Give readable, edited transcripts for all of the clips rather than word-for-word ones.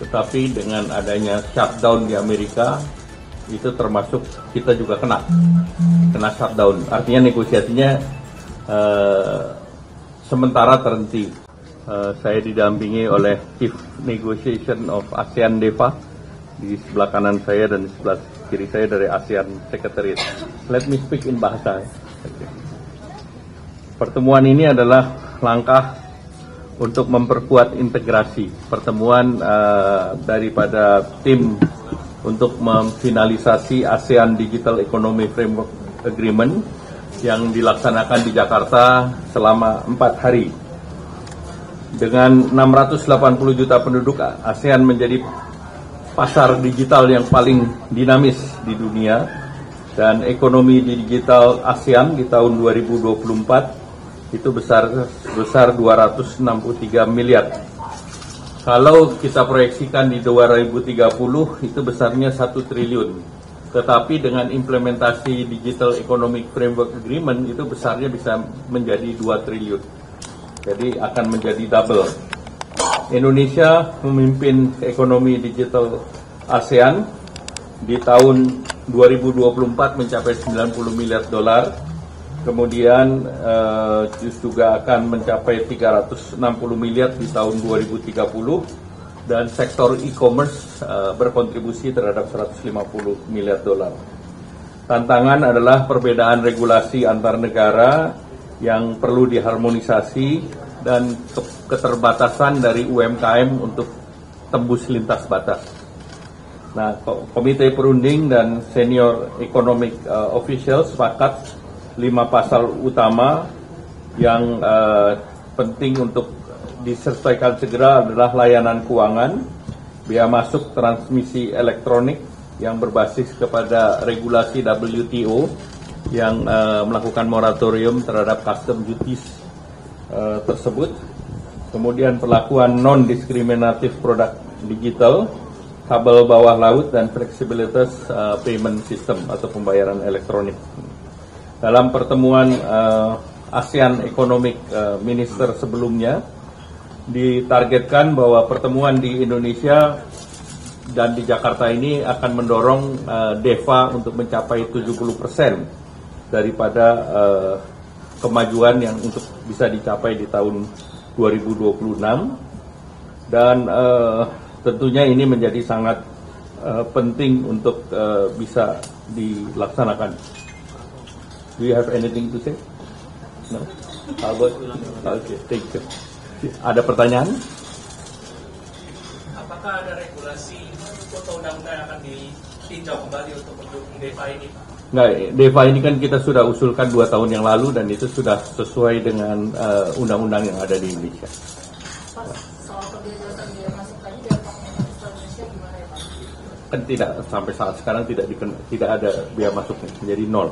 Tetapi dengan adanya shutdown di Amerika, itu termasuk kita juga kena shutdown. Artinya negosiasinya sementara terhenti. Saya didampingi oleh Chief Negotiation of ASEAN DEFA di sebelah kanan saya dan di sebelah kiri saya dari ASEAN Secretariat. Let me speak in bahasa. Pertemuan ini adalah langkah untuk memperkuat integrasi. Pertemuan daripada tim untuk memfinalisasi ASEAN Digital Economy Framework Agreement yang dilaksanakan di Jakarta selama 4 hari. Dengan 680 juta penduduk, ASEAN menjadi pasar digital yang paling dinamis di dunia, dan ekonomi digital ASEAN di tahun 2024 itu besar 263 miliar. Kalau kita proyeksikan di 2030 itu besarnya 1 triliun. Tetapi dengan implementasi Digital Economic Framework Agreement itu besarnya bisa menjadi 2 triliun. Jadi akan menjadi double. Indonesia memimpin ekonomi digital ASEAN di tahun 2024 mencapai 90 miliar dolar. Kemudian juga akan mencapai 360 miliar di tahun 2030, dan sektor e-commerce berkontribusi terhadap 150 miliar dolar. Tantangan adalah perbedaan regulasi antar negara yang perlu diharmonisasi dan keterbatasan dari UMKM untuk tembus lintas batas. Nah, Komite Perunding dan Senior Economic Officials sepakat 5 pasal utama yang penting untuk diselesaikan segera adalah layanan keuangan, bea masuk transmisi elektronik yang berbasis kepada regulasi WTO yang melakukan moratorium terhadap custom duties tersebut, kemudian perlakuan non-diskriminatif produk digital, kabel bawah laut, dan fleksibilitas payment system atau pembayaran elektronik. Dalam pertemuan ASEAN Economic Minister sebelumnya, ditargetkan bahwa pertemuan di Indonesia dan di Jakarta ini akan mendorong DEFA untuk mencapai 70% daripada kemajuan yang untuk bisa dicapai di tahun 2026. Dan tentunya ini menjadi sangat penting untuk bisa dilaksanakan. Do you have anything to say? No? How about? Okay, thank you. Ada pertanyaan? Apakah ada regulasi atau undang-undang yang akan ditinjau kembali untuk mendukung DEFA ini, Pak? Nggak, DEFA ini kan kita sudah usulkan 2 tahun yang lalu dan itu sudah sesuai dengan undang-undang yang ada di Indonesia. Pas soal kebebasan biaya masuk tadi dampak Indonesia gimana ya, Pak? Kan tidak, sampai saat sekarang tidak ada biaya masuknya, jadi 0.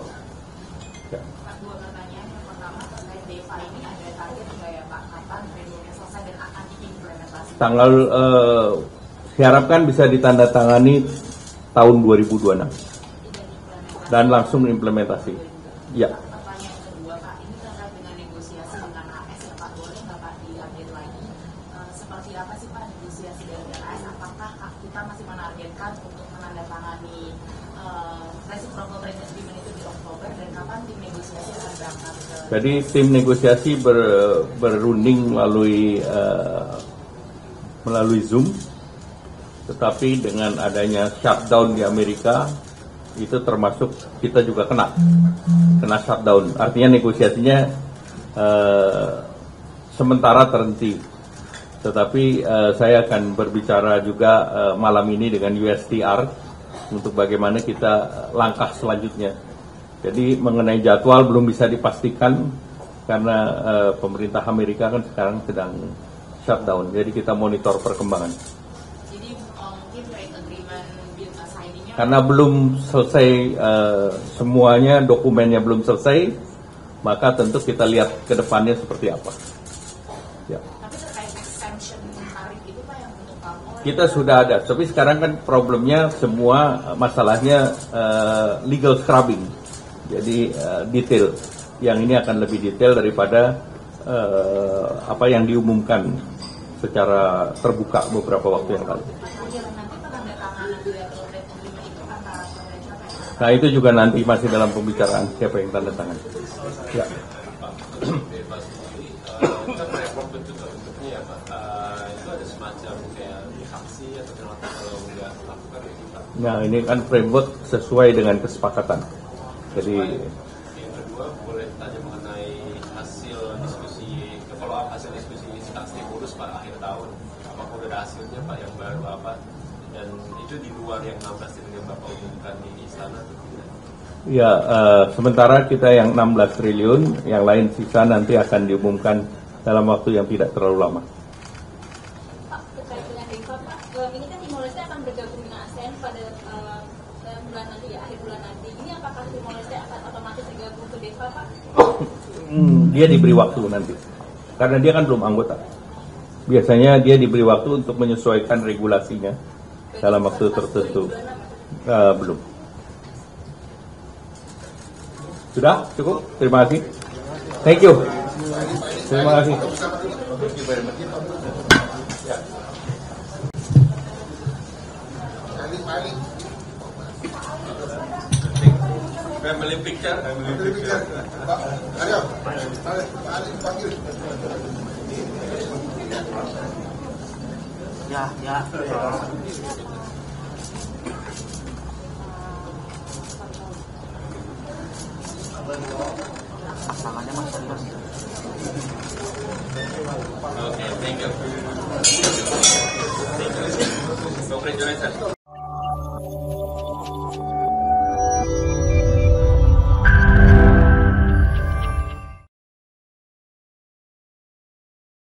Ya. Dua pertanyaan. Yang pertama terkait DEFA ini ada target nggak ya, Pak? Kapan frameworknya selesai dan akan diimplementasi? Tanggal diharapkan bisa ditandatangani tahun 2026 dan langsung implementasi. Ya. Pertanyaan kedua, Pak, ini terkait dengan negosiasi dengan AS ya, Pak. Boleh nggak Pak diupdate lagi? Seperti apa sih Pak negosiasi dengan AS? Apakah kita masih menargetkan untuk menandatangani reciprocal trade agreement itu di Oktober, dan kapan tim negosiasi akan berangkat ke? Jadi tim negosiasi berunding melalui Zoom, tetapi dengan adanya shutdown di Amerika itu termasuk kita juga kena shutdown. Artinya negosiasinya sementara terhenti. Tetapi saya akan berbicara juga malam ini dengan USTR untuk bagaimana kita langkah selanjutnya. Jadi mengenai jadwal belum bisa dipastikan karena pemerintah Amerika kan sekarang sedang shutdown. Jadi kita monitor perkembangan. Jadi mungkin trade agreement signingnya Karena belum selesai semuanya, dokumennya belum selesai, maka tentu kita lihat ke depannya seperti apa. Ya. tapi terkait exemption tarif itu Pak yang untuk palm Kita sudah ada, tapi sekarang kan problemnya semua masalahnya legal scrubbing, jadi detail. Yang ini akan lebih detail daripada apa yang diumumkan secara terbuka beberapa waktu yang lalu. Nanti penandatanganan bilateral Republik itu antara Korea siapa ya? Nah itu juga nanti masih dalam pembicaraan siapa yang tanda tangan. Ya. Bebas sendiri, kan repot bentuknya ya Pak. Itu ada semacam kayak sanksi atau penalti kalau nggak lakukan itu Pak. Nah ini kan framework sesuai dengan kesepakatan. Jadi Yang kedua boleh tanya mengenai hasil diskusi, follow up hasil diskusi stimulus Pak akhir tahun. Apakah udah ada hasilnya Pak yang baru apa? Dan itu di luar yang 16 triliun yang Bapak umumkan di istana atau tidak? ya sementara kita yang 16 triliun, yang lain sisa nanti akan diumumkan dalam waktu yang tidak terlalu lama. Pak, terkait dengan DEFA, Pak, ini kan Timor Leste akan bergabung dengan ASEAN pada bulan nanti ya, akhir bulan nanti. Ini apakah Timor Leste akan otomatis bergabung ke DEFA, Pak? Dia diberi waktu nanti, karena dia kan belum anggota. Biasanya dia diberi waktu untuk menyesuaikan regulasinya dalam waktu tertentu. Belum. Sudah cukup. Terima kasih. Thank you. Terima kasih. Family picture. Pak, ayo, Pak Ali panggil. Ya. Pasangannya masih serius. Okay, thank you. Congratulations.